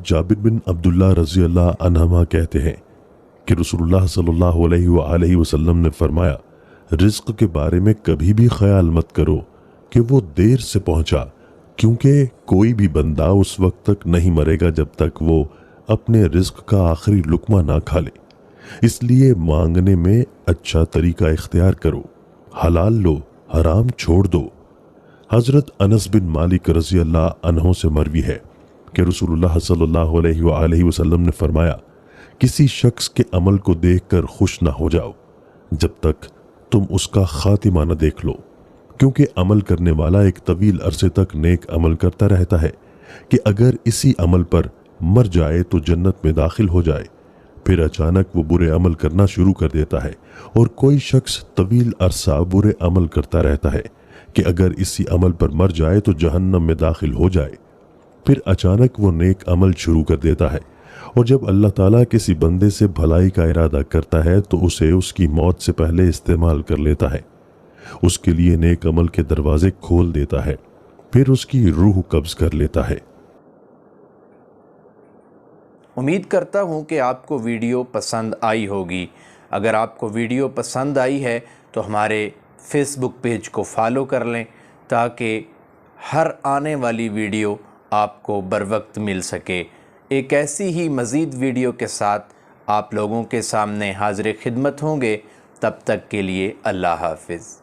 जाबिर बिन अब्दुल्ला रज़ी अल्लाह अन्हुमा कहते हैं कि रसूलुल्लाह सल्लल्लाहु अलैहि वसल्लम ने फरमाया, रिज़्क़ के बारे में कभी भी ख्याल मत करो कि वो देर से पहुंचा, क्योंकि कोई भी बंदा उस वक्त तक नहीं मरेगा जब तक वो अपने रिज़्क़ का आखिरी लुक़मा ना खा ले। इसलिए मांगने में अच्छा तरीका इख्तियार करो, हलाल लो, हराम छोड़ दो। हज़रत अनस बिन मालिक रज़ी अल्लाह अन्हो से मरवी है कि रसूलुल्लाह सल्लल्लाहु अलैहि वसल्लम ने फरमाया, किसी शख्स के अमल को देखकर खुश ना हो जाओ जब तक तुम उसका खातिमा न देख लो, क्योंकि अमल करने वाला एक तवील अरसे तक नेक अमल करता रहता है कि अगर इसी अमल पर मर जाए तो जन्नत में दाखिल हो जाए, फिर अचानक वो बुरे अमल करना शुरू कर देता है। और कोई शख्स तवील अरसा बुरे अमल करता रहता है कि अगर इसी अमल पर मर जाए तो जहन्नम में दाखिल हो जाए, फिर अचानक वो नेक अमल शुरू कर देता है। और जब अल्लाह ताला किसी बंदे से भलाई का इरादा करता है तो उसे उसकी मौत से पहले इस्तेमाल कर लेता है, उसके लिए नेक अमल के दरवाजे खोल देता है, फिर उसकी रूह कब्ज कर लेता है। उम्मीद करता हूँ कि आपको वीडियो पसंद आई होगी। अगर आपको वीडियो पसंद आई है तो हमारे फेसबुक पेज को फॉलो कर लें ताकि हर आने वाली वीडियो आपको बरवक्त मिल सके। एक ऐसी ही मज़ीद वीडियो के साथ आप लोगों के सामने हाज़िर खिदमत होंगे। तब तक के लिए अल्लाह हाफ़िज़।